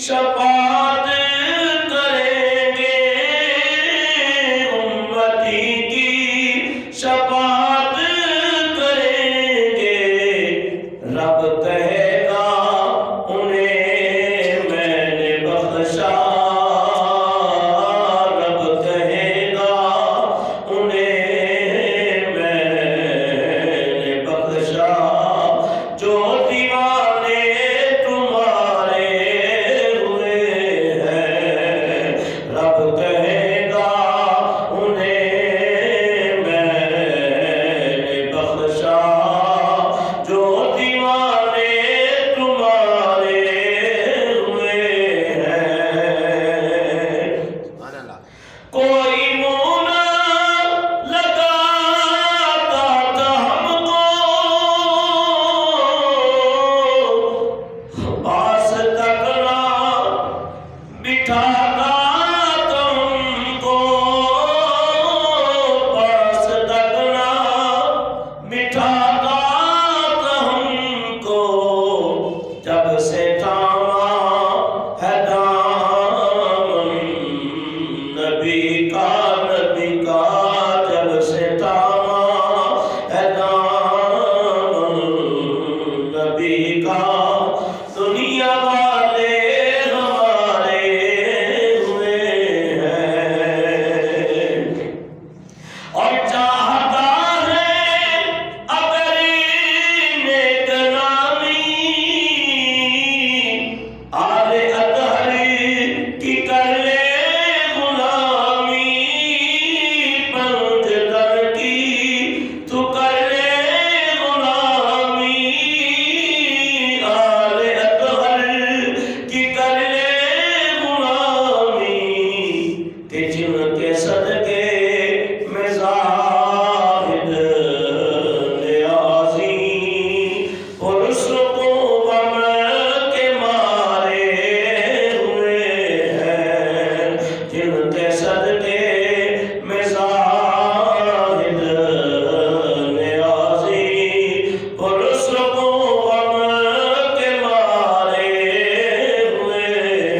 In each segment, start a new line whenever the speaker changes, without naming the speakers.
شفاعت کریں گے، امتی کی شفاعت کریں گے، رب کہے گا انہیں میں نے بخشا، رب کہے گا انہیں میں نے بخشا، جو دیوانے تمہارے ہوئے ہیں، رب کہے گا انہیں میں نے بخشا، جو دیوانے تمہارے ہوئے ہیں۔ کوئی منہ نہ لگاتا تھا ہم کو، پاس تک نہ بٹھاتا تم کو، پاس تک نہ بٹھاتا تم کو، جب سے تھاما ہے دامن نبی کا، نبی کا، جب سے تھاما ہے دامن نبی کا، دنیا والے ہمارے ہوئے ہیں، اور چاہتا ہے اگر نیک نامی آل اطہر کی کر لے غلامی، پنج در کی تو کر لے غلامی، آل اطہر کی کر لے غلامی، کہ جن کے صدقے میں زاہد نیازی پرسکو غم کے مارے ہوئے ہیں، جن کے صدقے میں زاہد نیازی پرسکو غم کے مارے ہوئے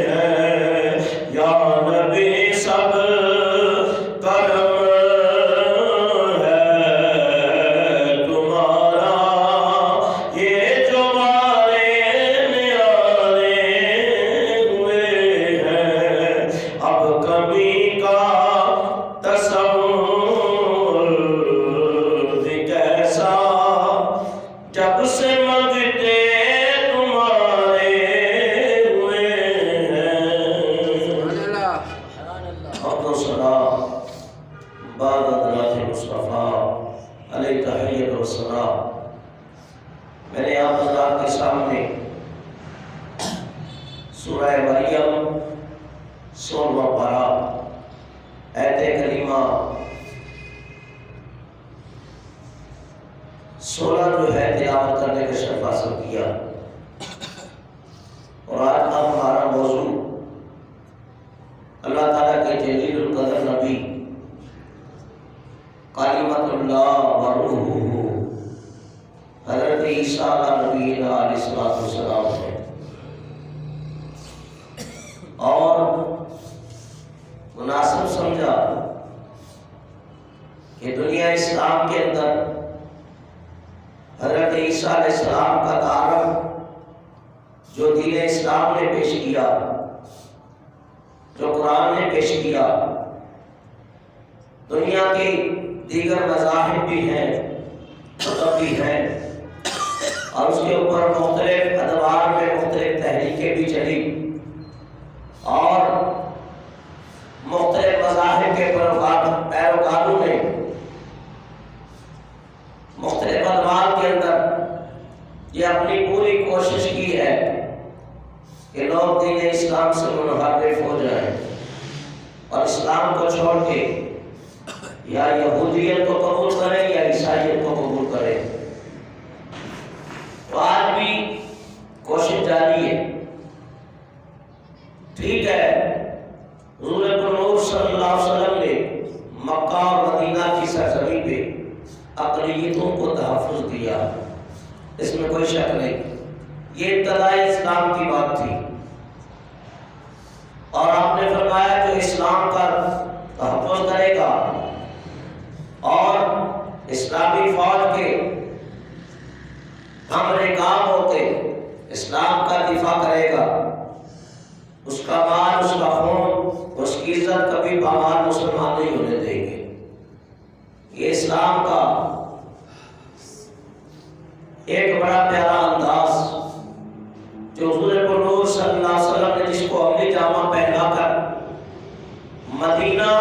ہیں، یا نبی سب کرم ہے تمہارا، یہ جو مارے نیارے ہوئے ہیں، اب کمی کا تصور بھی کیسا، جب سے منگتے تمہارے ہوئے ہیں۔ حمد و ثنا بعد حضرات مصطفیٰ علیہ تحیت و ثنا۔ میں نے آپ حضرات کے سامنے سورہ مریم 16واں پارہ آیت کریمہ 16 جو ہے تلاوت کرنے کا شرف حاصل کیا، اور آج کا ہمارا موضوع اللہ تعالیٰ کے جلیل القدر نبی کلمۃ اللہ و روحہ حضرت عیسیٰ نبی علیہ السلام ہے، اور مناسب سمجھا کہ دنیا اسلام کے اندر حضرت عیسیٰ علیہ السلام کا تعارف جو دین اسلام نے پیش کیا، جو قرآن نے پیش کیا، دنیا کے دیگر مذاہب بھی ہیں، مذہب بھی ہیں، اور اس کے اوپر مختلف ادوار میں مختلف تحریکیں بھی چلی، اور مختلف مذاہب کے پیروکاروں نے مختلف ادوار کے اندر یہ اپنی پوری کوشش کی ہے کہ لوگ دین اسلام سے منحرف ہو جائیں اور اسلام کو چھوڑ کے یا یہودیت کو قبول کریں یا عیسائیت کو قبول کریں۔ تو آج بھی کوشش جاری ہے۔ ٹھیک ہے، حضور نور صلی اللہ علیہ وسلم نے مکہ اور مدینہ کی سرزمین پہ اقلیتوں کو تحفظ دیا، اس میں کوئی شک نہیں، یہ ابتدائی اسلام کی بات تھی، کا مال، اس کا خون، اس کی عزت کبھی پامال مسلمان نہیں ہونے دیں گے۔ یہ اسلام کا ایک بڑا پیارا انداز جو حضور پاک صلی اللہ علیہ وسلم نے جس کو عملی جامہ پہنا کر مدینہ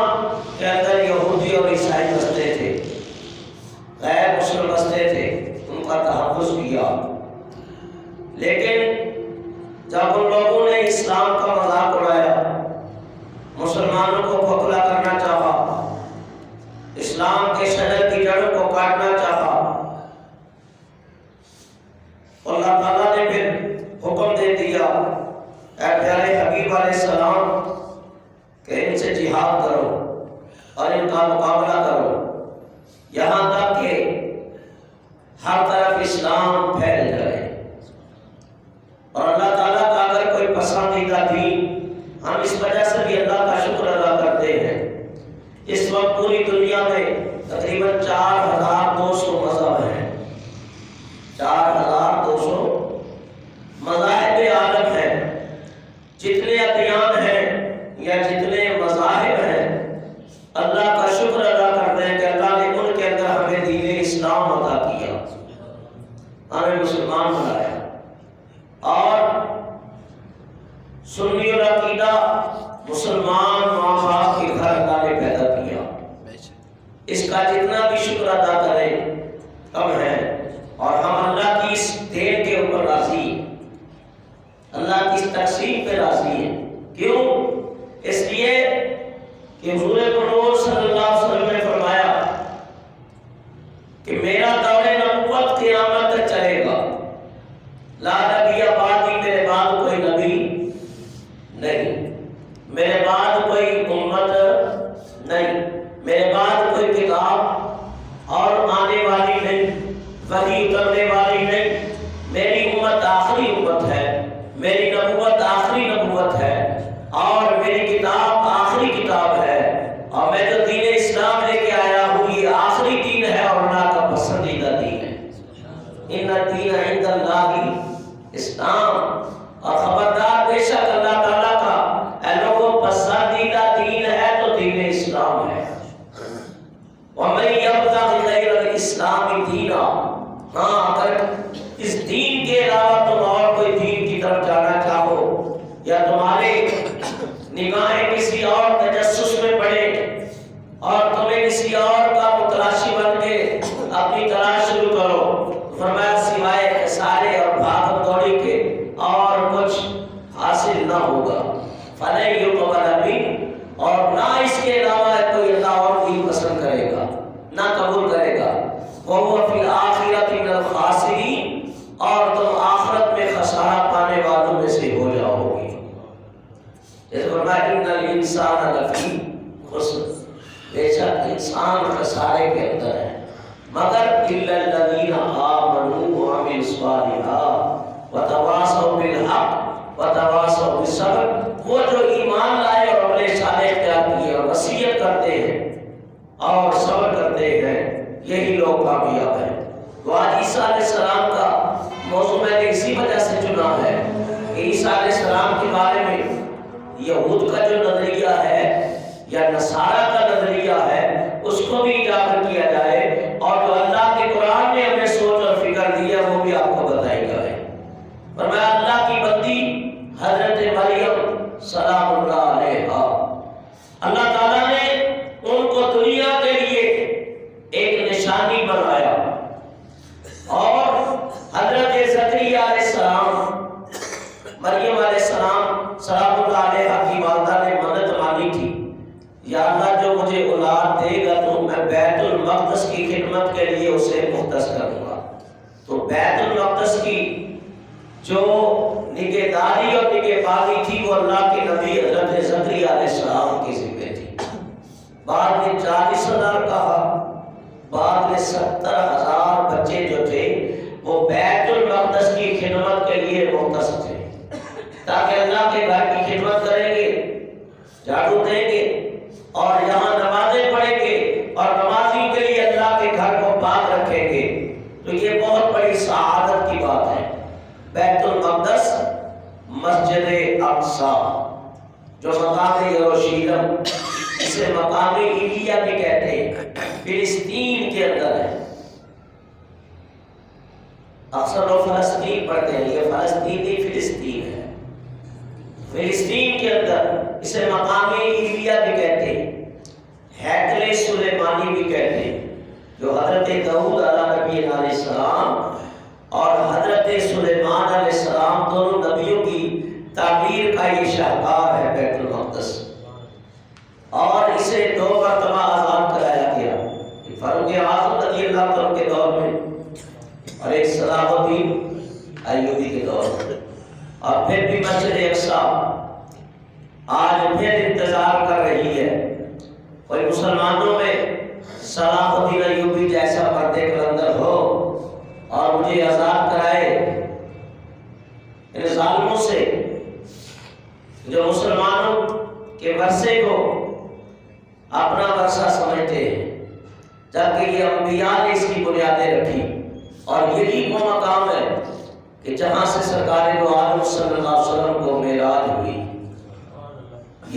کے اندر یہودی اور عیسائی بستے تھے، غیر مسلم بستے تھے، ان کا تحفظ کیا، لیکن جب ان لوگوں نے اسلام کا مذاق اڑایا، مسلمانوں کو کھوکھلا کرنا چاہا، اسلام کے شجر کی جڑوں کو کاٹنا چاہا، اللہ تعالیٰ نے پھر حکم دے دیا، اے پیارے حبیب علیہ السلام کہ ان سے جہاد کرو اور ان کا مقابلہ کرو، یہاں تک کہ ہر طرف اسلام پھیل جائے۔ اور اللہ تعالیٰ کا اگر کوئی پسندیدہ دین، ہم اس وجہ سے بھی اللہ کا شکر ادا کرتے ہیں، اس وقت پوری دنیا میں تقریباً 4200 مذہب ہیں، 4200 مذاہب عالم ہیں۔ جتنے ادیان ہیں یا جتنے مذاہب ہیں، اللہ کا شکر ادا کرتے ہیں کہ اللہ نے ان کے اندر ہمیں دین اسلام عطا کیا، ہمیں مسلمان بنایا، اور سنی العقیدہ مسلمان ماں باپ کے گھر اللہ نے پیدا کیا۔ اس کا جتنا بھی شکر ادا کریں کم ہے، اور ہم اللہ کی اس دین کے اوپر راضی ہیں، اللہ کی اس تقسیم پہ راضی ہیں۔ کیوں؟ اس لیے کہ حضور پاک صلی اللہ علیہ وسلم نے فرمایا کہ میرا دور نبوت قیامت تک چلے گا، لا نبی بعدی، میرے بعد کوئی نبی نہیں، میرے بعد کوئی امت نہیں، میرے بعد کوئی کتاب اور آنے والی نہیں، وحی اترنے والی نہیں، میری امت آخری امت ہے، میری نبوت آخری نبوت ہے، اور میری کتاب آخری کتاب ہے، اور میں جو دین اسلام لے کے آیا ہوں یہ آخری دین ہے اور اللہ کا پسندیدہ دین ہے۔ ان الدین عند اللہ اسلام، اور خبردار بے شک اللہ تعالیٰ کا اے لوگوں پسندیدہ دین ہے تو دین اسلام ہے۔ وَمَن يَبْتَغِ غَيْرَ الْإِسْلَامِ دِينًا، ہاں اگر اس دین کے علاوہ تم اور کوئی دین کی طرف جانا چاہو، یا تمہارے نگاہیں کسی اور تجسس میں پڑے اور تمہیں کسی اور کا متلاشی بن کے اپنی تلاش شروع کرو، فرمایا سوائے خسارے اور بھاگ دوڑی کے اور کچھ حاصل نہ ہوگا۔ فَلَن يُقْبَلَ مِنْهُ، اور نہ اس کے علاوہ کوئی اللہ اور دین پسند کرے گا، نہ قبول کرے گا۔ وَهُوَ فِي الْآخِرَةِ مِنَ الْخَاسِرِينَ، اور تم آخرت میں خسارہ پانے والوں میں سے ہو جاؤ گے۔ جیسے فرمایا اِنَّ الْإِنسَانَ لَفِي خُسْرٍ، بے شک انسان خسارے کے اندر ہے، مگر إِلَّا الَّذِينَ آمَنُوا وَعَمِلُوا الصَّالِحَاتِ وَتَوَاصَوْا بِالْحَقِّ وَتَوَاصَوْا بِالصَّبْرِ، وہ جو ایمان لائے اور اپنے صالح اختیار کیے اور وصیت کرتے ہیں اور صبر کرتے ہیں، یہی لوگ کامیاب ہیں۔ تو آج عیسیٰ علیہ السلام کا موضوع میں نے اسی وجہ سے چنا ہے کہ عیسیٰ علیہ السلام کے بارے میں یہود کا جو نظریہ ہے یا نصارہ کا نظریہ ہے اس کو بھی اجاگر کیا جائے، اور جو اللہ کے قرآن نے ہمیں سوچ اور فکر دی ہے وہ بھی آپ کو بتائی جائے۔ فرمایا اللہ کی بندی حضرت مریم سلام اللہ علیہا، اللہ تعالیٰ نے ان کو دنیا کے لیے ایک نشانی بنایا، اور حضرت زکریا علیہ السلام، مریم علیہ السلام سلام اللہ علیہا کی والدہ نے منت مانی تھی، یا اللہ جو مجھے اولاد دے گا تو میں بیت المقدس کی خدمت کے لیے اسے مختص کروں گا۔ تو بیت المقدس کی جو نگہداری اور نگہبانی تھی وہ اللہ کے نبی حضرت زکریا علیہ السلام کی ذمہ تھی۔ بعد میں 40,000 کہا، بعد میں 70,000 بچے جو تھے وہ بیت المقدس کی خدمت کے لیے مختص تھے، تاکہ اللہ کے گھر کی خدمت کریں گے، جھاڑو دیں گے اور یہاں نمازیں پڑھیں گے اور نمازی کے لیے اللہ کے گھر کو پاک رکھیں گے۔ تو یہ بہت بڑی سعادت کی بات ہے۔ بیت المقدس، مسجد اقصی، جو مقام یروشلم اسے مقام ایلیا بھی کہتے ہیں، فلسطین کے اندر ہے۔ اکثر لوگ فلسطین پڑھتے ہیں، یہ فلسطین نہیں فلسطین ہے، فلسطین کے اندر اسے مقام ایلیا بھی کہتے ہیں، ہیکل سلیمانی بھی کہتے ہیں، جو حضرت داؤد علیہ السلام اور حضرت سلیمان علیہ السلام دونوں نبیوں کی تعمیر کا یہ شاہکار ہے بیت المقدس، اور اسے 2 مرتبہ آزاد کرایا گیا، فاروق اعظم رضی اللہ عنہ کے دور میں اور ایک صلاح الدین ایوبی کے دور میں، اور پھر بھی مسجد اقصی آج پھر انتظار کر رہی ہے کوئی مسلمانوں میں صلاح الدین ایوبی جیسا مرد کلندر ہو اور مجھے آزاد کرائے ان ظالموں سے جو مسلمانوں کے ورثے کو اپنا ورثہ سمجھتے ہیں، جبکہ یہ انبیاء نے اس کی بنیادیں رکھی، اور یہی وہ مقام ہے کہ جہاں سے سرکار دو عالم صلی اللہ علیہ وسلم کو معراج ہوئی،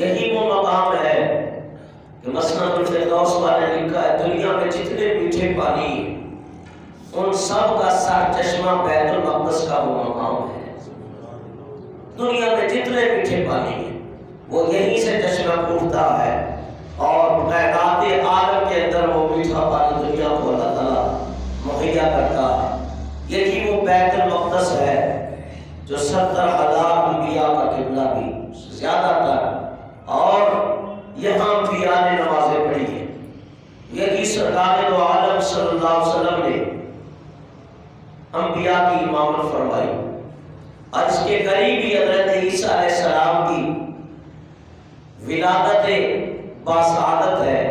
یہی وہ مقام ہے کہ مسند الفردوس والے نے لکھا ہے دنیا میں جتنے میٹھے پانی ہیں ان سب کا سر چشمہ بیت المقدس کا وہ مقام ہے۔ دنیا میں جتنے میٹھے پانی ہیں وہ یہیں سے چشمہ پھوٹتا ہے، اور کائنات عالم کے اندر وہ میٹھا پانی دنیا کو اللہ تعالیٰ مہیا کرتا ہے۔ یہی وہ بیت المقدس ہے جو 70,000 انبیاء کا قبلہ بھی زیادہ تر، اور یہاں انبیاء نے نمازیں پڑھی ہیں۔ یہی سرکار دو عالم صلی اللہ علیہ وسلم نے انبیاء کی امامت فرمائی، اور اس کے قریب ہی حضرت عیسیٰ علیہ السلام کی ولادت باسعادت ہے،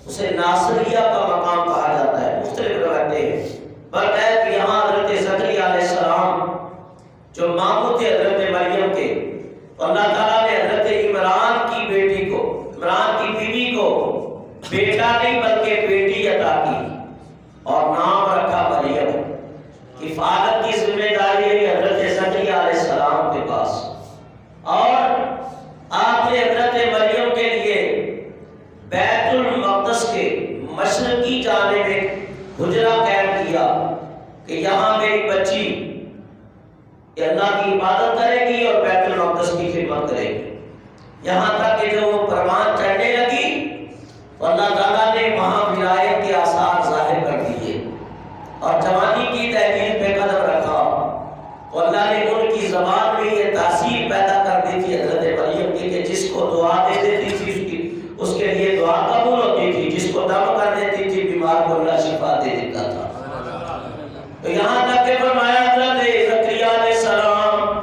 اسے ناصریہ کا مقام کہا جاتا ہے، مختلف روایتیں ہیں، پر کہ یہاں حضرت زکریا علیہ السلام جو ماموں تھے حضرت مریم کے، اللہ تعالیٰ نے حضرت عمران کی بیٹی کو، عمران کی بیوی کو بیٹا نہیں بلکہ بیٹی عطا کی، اور نام رکھا مریم۔ کفالت کی ذمہ داری ہے حضرت زکریا علیہ السلام کے پاس، اور آپ نے حضرت مریم کے لیے بیت المقدس کے مشرقی جانب ایک حجرہ قائم کیا کہ یہاں میری بچی اللہ کی عبادت کرے گی اور بیت المقدس کی خدمت کرے گی، یہاں تک کہ جب وہ پروان چڑھنے لگی تو اللہ تعالیٰ نے وہاں ولایت کے آثار ظاہر کر دیے، اور جوانی کی تحویل پہ قدم رکھا، تو اللہ نے ان کی زبان میں یہ تاثیر پیدا کر دی تھی حضرت مریم کی کہ جس کو دعا دے دیتی تھی اس کے لیے دعا قبول ہوتی تھی، جس کو دم کر دیتی تھی بیمار کو اللہ شفا دے دیتا تھا۔ تو یہاں تک کہ فرمایا حضرت زکریا علیہ السلام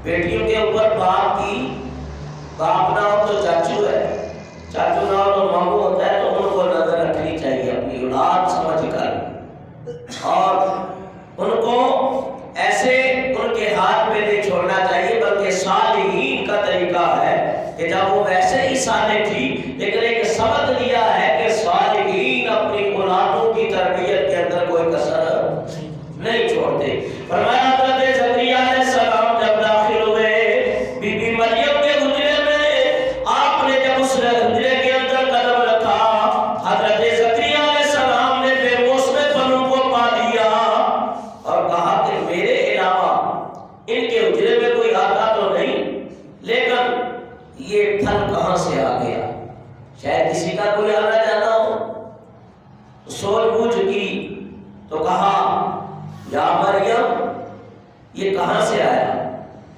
بیٹیوں کے اوپر باپ نہ ہو تو چاچو ہے، چاچو نہ ہو تو ماموں ہوتا ہے، تو ان کو نظر رکھنی چاہیے اپنی اولاد سمجھ کر، اور ان کو ایسے ان کے ہاتھ پہ نہیں چھوڑنا چاہیے، بلکہ صالحین کا طریقہ ہے کہ جب وہ ویسے ہی صالح تھی لیکن ایک سبق لیا ہے کہ صالحین اپنی اولادوں کی تربیت کے اندر کوئی کسر نہیں چھوڑتے۔ فرمایا حضرت زکریا علیہ السلام جب داخل ہوئے بی بی مریم کے حجرے میں، آپ نے جب اس حجرے کے اندر قدم رکھا، حضرت زکریا علیہ السلام نے بے موسم پھلوں کو پا لیا اور کہا کہ میرے علاوہ ان کے حجرے میں کوئی آتا تو نہیں، لیکن یہ پھل کہاں سے آ گیا؟ شاید کسی کا کوئی آنا جانا ہو۔ سوچ بوجھ کی تو کہا یا مریم یہ کہاں سے آیا؟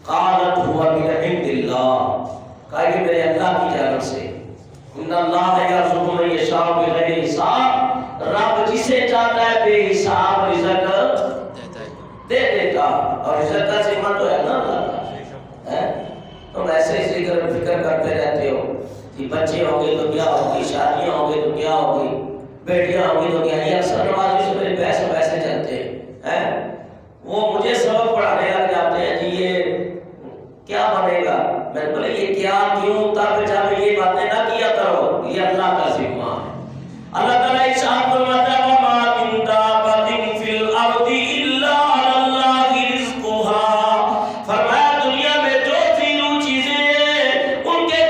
قالت هو من عند اللہ، کہا یہ میرے اللہ کی جانب سے، ان اللہ یرزق من یشاء بغیر حساب، رب جسے چاہتا ہے بے حساب رزق دے دیتا، اور رزق کا ذمہ تو ہے نا اللہ کا۔ تم ایسے ہی فکر کرتے رہتے ہو کہ بچے ہوں گے تو کیا ہوگی، شادیاں ہوں گے تو کیا ہوگی، بیٹیاں ہوں گی تو کیا، یہ اکثر نمازی سے میرے پیسے چلتے ہیں، وہ مجھے سبق پڑھانے لگ جاتے ہیں جی یہ کیا بنے گا، میں بولے یہ کیا کیوں تب جب یہ باتیں نہ کیا کرو، یہ اللہ کا ذمہ ہے۔ اللہ تعالیٰ ارشاد فرماتا ہے وَمَا مِن دَابَّةٍ فِي الْأَرْضِ إِلَّا عَلَى اللَّهِ رِزْقُهَا، فرمایا دنیا میں جو تینوں چیزیں ان کے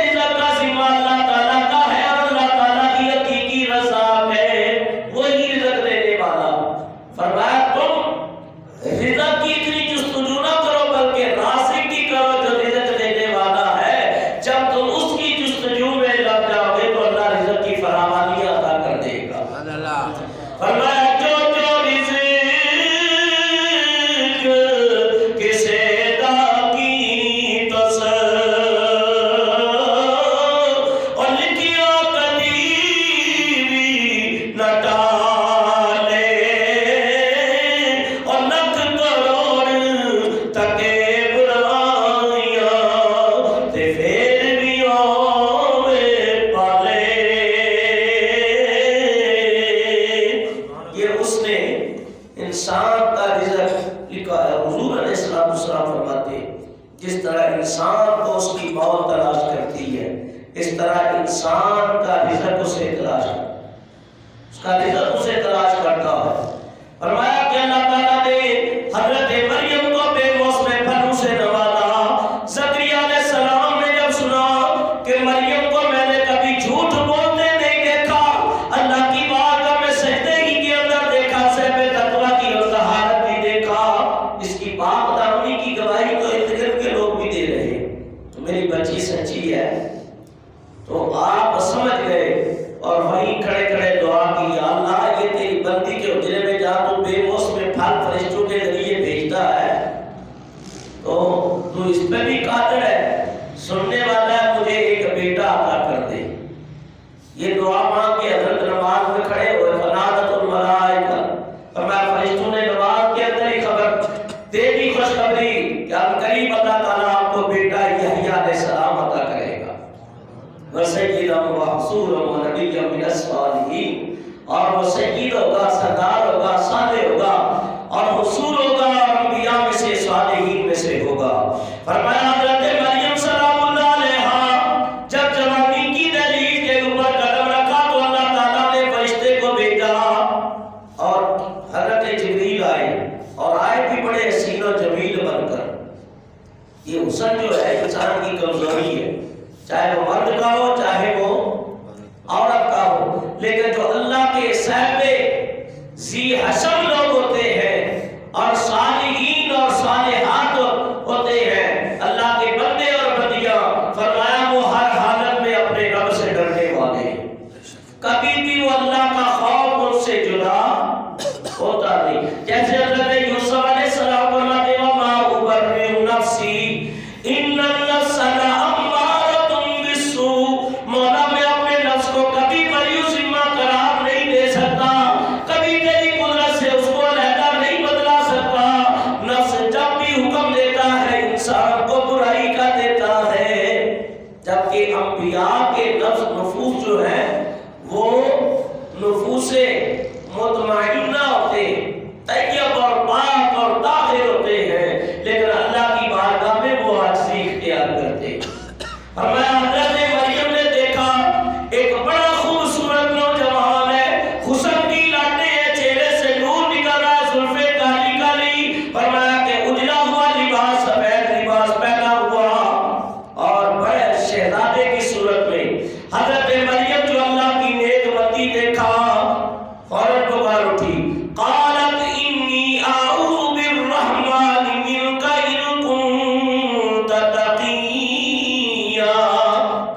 اس کی موت تلاش کرتی ہے، اس طرح انسان کا رزق اسے تلاش کرتا ہے، اس کا رزق اسے تلاش کرتا ہے۔ فرمایا کہ اللہ تعالیٰ نے حضرت مریم کو بے موسم پھلوں سے نوازا۔ زکریا علیہ السلام نے جب سنا کہ مریم کو میں نے کبھی جھوٹ بولتے نہیں دیکھا، اللہ کی بارگاہ میں سجدے ہی کے اندر دیکھا، صحبِ تقویٰ کی اور طہارت بھی دیکھا، اس کی پاک دامنی کی گواہی تو ارد گرد کے لوگ بھی دے رہے ہیں، تو میری بچی سچی ہے۔ تو آپ سمجھ گئے اور وہیں کھڑے کھڑے دعا کی، یا اللہ یہ تیری بندی کے حجرے میں جا تو بے موسم پھل فرشتوں کے ذریعے بھیجتا ہے، تو تو اس پہ بھی قادر ہے، سننے والا ہے، مجھے ایک بیٹا عطا کر دے۔ یہ دعا مانگ کے حضرت نماز میں کھڑے ہوئے، فنادت الملائکہ، فرمایا فرشتوں نے نماز کے اندر ہی خبر دے دی، خوشخبری کہ اب قریب اللہ تعالیٰ آپ کو بیٹا یحییٰ علیہ السلام عطا کرے گا، وسیدًا وحصورًا ونبیًّا من الصالحین، اور وہ سید ہوگا، سردار ہوگا، صالح ہوگا، اور حصول ہوگا، اور انبیاء میں سے صالحین میں سے ہوگا۔ فرمایا حضرت مریم سلام اللہ علیہا جب جوانی کی دہلیز کے اوپر قدم رکھا تو اللہ تعالیٰ نے فرشتے کو بھیجا، اور حضرت جبریل آئے، اور آئے بھی بڑے حسین و جمیل بن کر۔ یہ حسن جو ہے انسان کی کمزوری ہے، چاہے وہ مرد کا ہو چاہے وہ عورت کا ہو، لیکن جو اللہ کے صاحب ذی حسن لوگ ہوتے ہیں اور صالحین اور صالحات ہوتے ہیں، اللہ کے بندے اور بندیاں، فرمایا وہ ہر حالت میں اپنے رب سے ڈرنے والے، کبھی بھی وہ اللہ کا خوف ان سے جدا ہوتا نہیں۔ جیسے حضرت یوسف علیہ السلام فرماتے ہیں وَمَا أُبَرِّئُ نَفْسِي إِنَّ النَّفْسَ لَأَمَّارَةٌ بِالسُّوءِ، مولا میں اپنے نفس کو کبھی بری و ذمہ قرار نہیں دے سکتا، کبھی تیری قدرت سے اس کو علیحدہ نہیں بدلا سکتا۔ نفس جب بھی حکم دیتا ہے انسان کو برائی کا دیتا ہے، جبکہ انبیاء کے نفوس جو ہیں وہ نفوس مطمئنہ ہوتے ہیں، طیب اور پاک اور طاہر ہوتے ہیں، لیکن اللہ کی بارگاہ میں وہ عاجزی اختیار کرتے ہیں۔ فرمایا حضرت مریم نے دیکھا ایک بڑا خوبصورت نوجوان ہے، حسن کی لاٹیں ہیں، چہرے سے نور نکل رہا ہے، زلفیں کالی کالی، فرمایا کہ اجلا ہوا لباس، سفید لباس پہنا ہوا، اور بڑے شہزادے کی صورت میں حضرت مریم جو اللہ کی نیک بندی دیکھا، فوراً پکار اٹھی، قالت انی اعوذ بالرحمن منک ان کنت تقیا،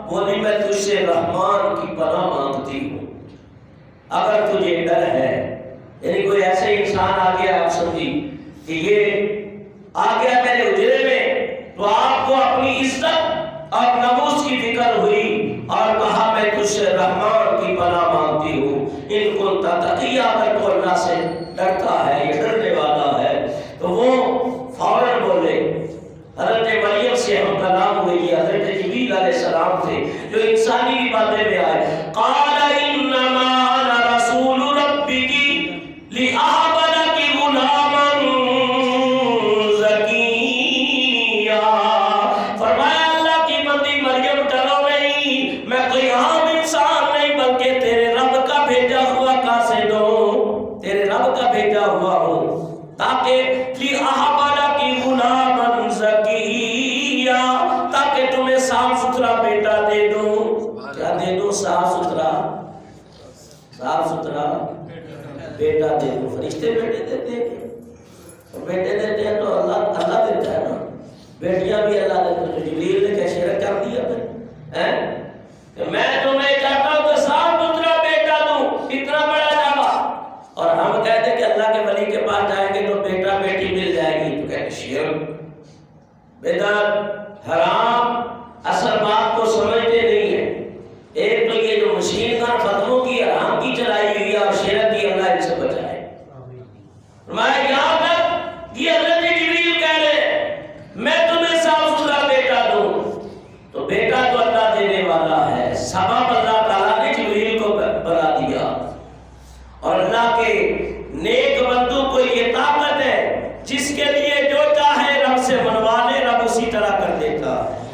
بولی میں تجھ سے رحمان کی پناہ مانگتی ہوں اگر تجھے ڈر ہے۔ یعنی کوئی ایسے انسان آ گیا، آپ سمجھی کہ یہ آ گیا میرے حجرے میں، تو آپ کو اپنی عزت اور ناموس کی فکر ہوئی اور کہا میں تجھ سے رحمان کی پناہ مانگتی ہوں، ان کنت تقیا، اگر تو اللہ سے ڈرتا ہے یا ڈرنے والا ہے۔ تو وہ فوراً بولے، حضرت مریم سے ہم کلام ہوئی، حضرت جبریل علیہ السلام سے جو انسانی بھی باتیں میں آئے، قال انما انا رسول ربک لأہب لک غلاما زکیا، فرمایا اللہ کی بندی مریم ڈرو نہیں، میں کوئی عام انسان نہیں بلکہ تیرے رب کا بھیجا ہوا قاصد ہوں، تیرے رب کا بھیجا ہوا ہوں، تاکہ لأہب لک غلاما زکیا، تاکہ تمہیں صاف ستھرا بیٹا دے دوں۔ کیا دے دوں؟ صاف ستھرا بیٹا دے دوں۔ فرشتے بیٹے دیتے ہیں، بیٹے دیتے ہیں تو اللہ دیتا ہے نا، بیٹیاں بھی اللہ دیتا ہے۔ جبریل نے کیا شرک کر دیا پھر کہ میں تمہیں چاہتا ہوں کہ صاف ستھرا بیٹا دوں، اتنا بڑا دعویٰ، اور ہم کہتے ہیں کہ اللہ کے ولی کے پاس جائیں گے تو بیٹا بیٹی مل جائے گی، تو کہتے شرک، بدعت، حرام، اصل بات کو سمجھتے نہیں ہیں۔ ایک تو یہ جو مشین گن فتووں کی حرام کی چلائی ہوئی ہے اور شرک کی، اللہ ان سے بچائے۔ فرمایا یہاں تک یہ حضرت جبریل کہہ رہے میں تمہیں صاف ستھرا بیٹا دوں، تو بیٹا تو اللہ دینے والا ہے، سبب اللہ تعالیٰ نے جبریل کو بنا دیا، اور اللہ کے نیک بندوں کو یہ طاقت ہے جس کے لیے جو چاہے رب سے منوا لے، رب اسی طرح کر دیتا ہے۔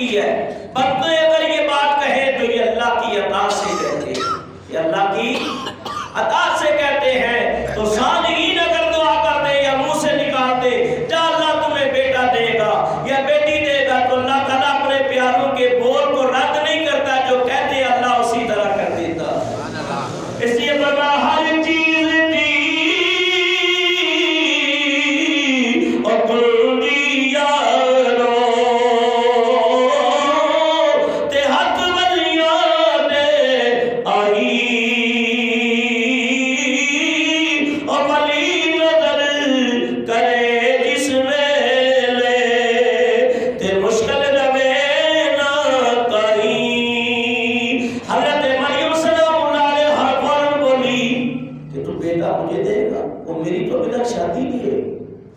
کی ہے. بندے اگر یہ بات کہے تو یہ اللہ کی عطا سے کہتے ہیں، یہ اللہ کی عطا سے کہتے ہیں. تو صالحین اگر دعا کر دے یا منہ سے نکال دے یا اللہ تمہیں بیٹا دے گا یا بیٹی دے گا، تو اللہ تعالیٰ اپنے پیاروں کے بول کو رد نہیں کرتا، جو کہتے اللہ اسی طرح کر دیتا. اس لیے فرمایا ہر چیز دی اور کل دی یارو تے حق ولیاں دے آئی اور ولی نظر کرے جس ویلے تے مشکل رہے نہ کہیں. حضرت مریم سلام اللہ علیہ ہر فوراً بولی کہ تو بیٹا مجھے دے گا. وہ میری تو ابھی تک شادی نہیں ہے،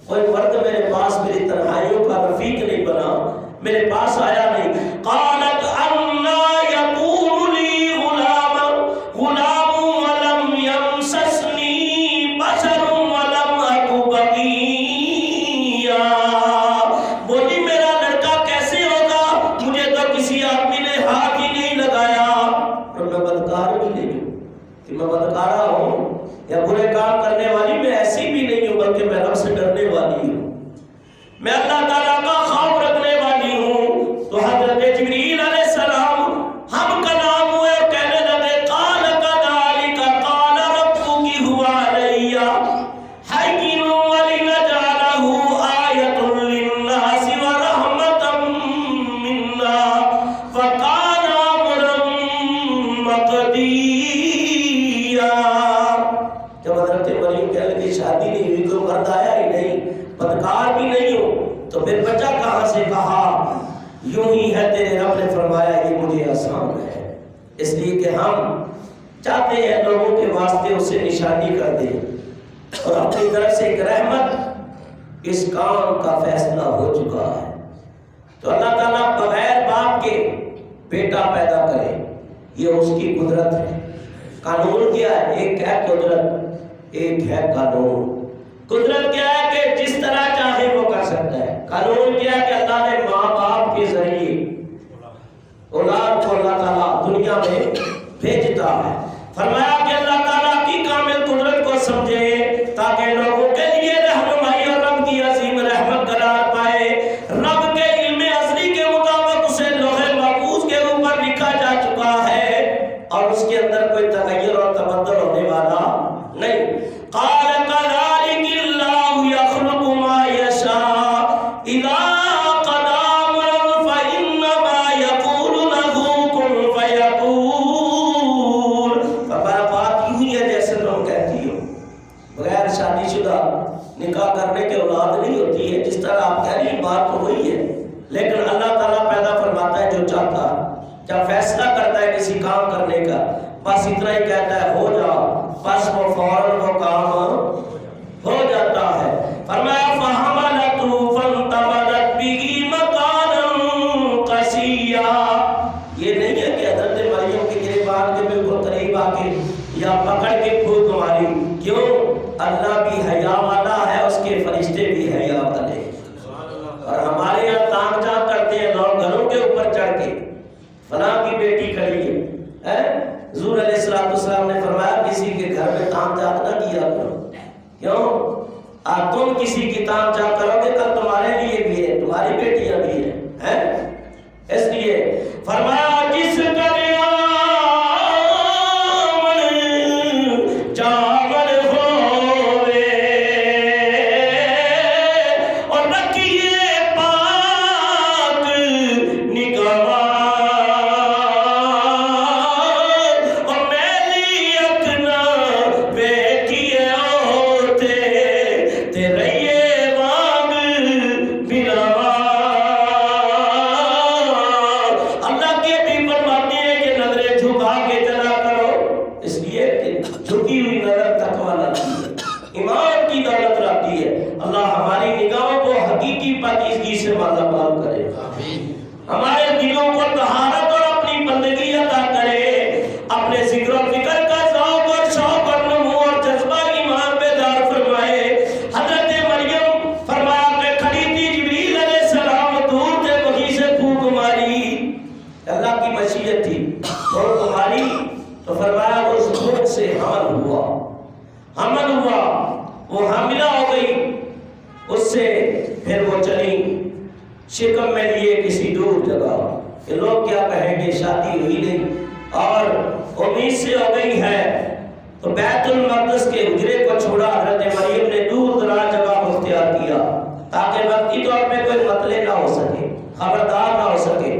کوئی مرد میرے پاس میری تنہائیوں کا رفیق نہیں بنا، میرے پاس آیا نہیں. قالت انا یکون لی غلام ولم یمسسنی بشر ولم اک بغیا. بولی میرا لڑکا کیسے ہوگا، مجھے تو کسی آدمی نے ہاتھ ہی نہیں لگایا. اور میں بدکار بھی نہیں ہوں کہ میں بدکارا ہوں یا برے کام کرنے والی، میں ایسی بھی نہیں ہوں، بلکہ میں رب سے ڈرنے والی ہوں، میں اللہ تعالیٰ کا خوف رکھنے والی ہوں. تو حضرت جبریل علیہ السلام ہم کلام ہوئے اور کہنے لگے قال کذالک قال ربک هو علی حین ولنجعلہ آیۃ للناس ورحمۃ منا فکان امرا مقضیا. جب حضرت مریم کہنے لگی شادی نہیں ہوئی، کوئی مرد آیا ہی نہیں، بدکار بھی نہیں ہو، تو پھر بچہ کہاں سے کہا؟ یوں ہی ہے تیرے رب نے فرمایا یہ مجھے آسان ہے، اس لیے کہ ہم چاہتے ہیں لوگوں کے واسطے اسے نشانی کر دیں اور اپنی طرف سے ایک رحمت. اس کام کا فیصلہ ہو چکا ہے. تو اللہ تعالیٰ بغیر باپ کے بیٹا پیدا کرے، یہ اس کی قدرت ہے. قانون کیا ہے؟ ایک ہے قدرت، ایک ہے قانون. قدرت کیا ہے کہ جس طرح چاہے وہ کر سکتا ہے. قانون کیا ہے کہ اللہ نے ماں باپ کے ذریعے اولاد کو اللہ تعالیٰ دنیا میں بھیجتا ہے. فرمایا کہ اللہ تعالیٰ کی کامل قدرت کو سمجھے تاکہ لوگوں کے لیے رہنمائی اور رب کی عظیم رحمت قرار پائے. رب کے علم ازلی کے مطابق اسے لوح محفوظ کے اوپر لکھا جا چکا ہے اور اس کے اندر کوئی تغیر اور تبدل ہونے والا نہیں. قال كذلك الله يخلق ما يشاء اذا قضى امرا فانما يقول له كن فيكون. بات یوں ہے جیسے تم کہتی ہو، بغیر شادی شدہ نکاح کرنے کے اولاد نہیں ہوتی ہے. جس طرح آپ کہہ رہی ہیں بات تو وہی ہے، لیکن اللہ تعالیٰ پیدا فرماتا ہے جو چاہتا ہے. جب فیصلہ کرتا ہے کسی کام کرنے کا، بس اتنا ہی کہتا ہے ہو جا، بس وہ فوراً وہ کام ہو جاتا ہے. فرمایا فحملته فانتبذت به مكانا قصيا. یہ نہیں ہے کہ حضرت مریم کے گریبان کے بالکل قریب آ کے یا پکڑ کے پھونک ماری. کیوں؟ اللہ بھی حیا والا ہے، اس کے فرشتے بھی حیا والے ہیں. اور ہمارے یہاں تانگ جھانک کرتے ہیں لوگ گھروں کے اوپر چڑھ کے، فلاں کی بیٹی کھڑی ہے. حضور علیہ السلام نے فرمایا کسی کے گھر میں تان جات نہ کیا کرو. کیوں؟ تم کسی کی تان جات کرو گے کل تمہارے لیے بھی ہے، تمہاری بیٹیاں بھی ہیں. اس لیے فرمایا جس دریا جاور ہوئے اور رکھیے پاک نگاہ ہمارے دلوں کو طہارت اور اپنی بندگی عطا کرے. اپنے ذکر و فکر کا ذوق اور شوق اور نمو اور جذبہ ایمان بیدار فرمائے. حضرت مریم فرمایا کہ کھڑی تھی، جبریل علیہ السلام دور سے وہیں سے پھونک ماری کی مشیت تھی اور تمہاری، تو فرمایا اس بھوک سے حمل ہوا، وہ حاملہ ہو گئی، اس سے پھر وہ چلی شکم میں لیے کسی دور جگہ کہ لوگ کیا کہیں گے، شادی ہوئی نہیں اور امید سے ہو گئی ہے، تو بیت المقدس کے حجرے کو چھوڑا، حضرت مریم نے دور دراز جگہ اختیار کیا تاکہ وقتی طور پہ کوئی مطلع نہ ہو سکے، خبردار نہ ہو سکے۔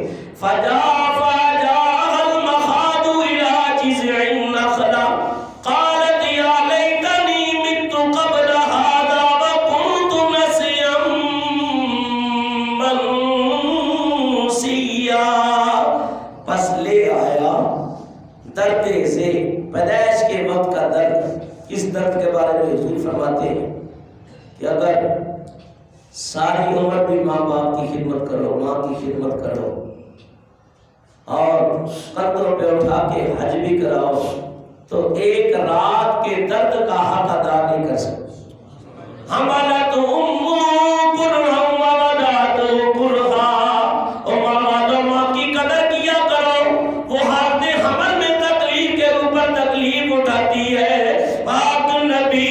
درد سے پیدائش کے وقت کا درد، اس درد کے بارے میں حضور فرماتے ہیں کہ اگر ساری عمر بھی ماں باپ کی خدمت کرو، ماں کی خدمت کرو اور قدروں پہ اٹھا کے حج بھی کراؤ، تو ایک رات کے درد کا حق ادا نہیں کر سکتے۔ حملت امہ کرہا وولدت کرہا، او ماں کی قدر کیا کرو، وہ حالت حمل میں تکلیف کے اوپر تکلیف اٹھاتی ہے۔ پاک نبی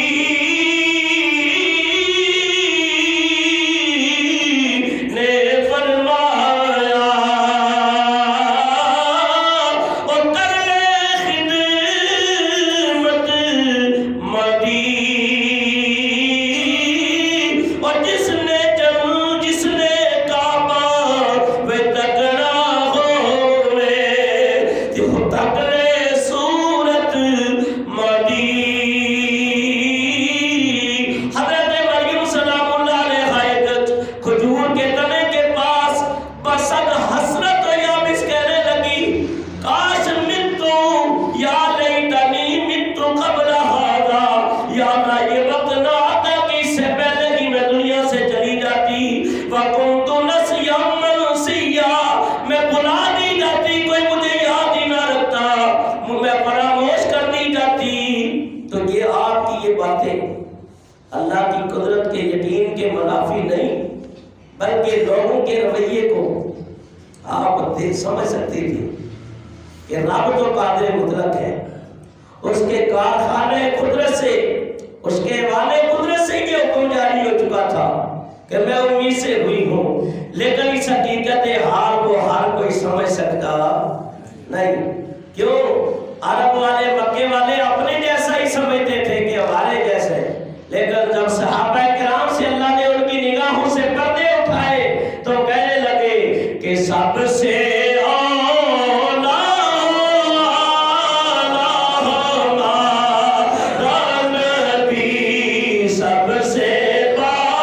اللہ کی قدرت کے یقین کے منافی نہیں، بلکہ لوگوں کے رویے کو آپ سمجھ سکتے تھے کہ رب تو قادر مطلق ہے، اس کے کارخانے قدرت سے، اس کے والے قدرت سے یہ حکم جاری ہو چکا تھا کہ میں امید سے ہوئی ہوں، لیکن اس حقیقت حال کو ہر کوئی سمجھ سکتا نہیں۔ کیوں؟ عرب والے، مکے والے اپنے جیسا ہی سمجھتے تھے کہ ہمارے جیسے، لیکن جب صحابہ کرام سے اللہ نے ان کی نگاہوں سے پردے اٹھائے تو کہنے لگے کہ سب سے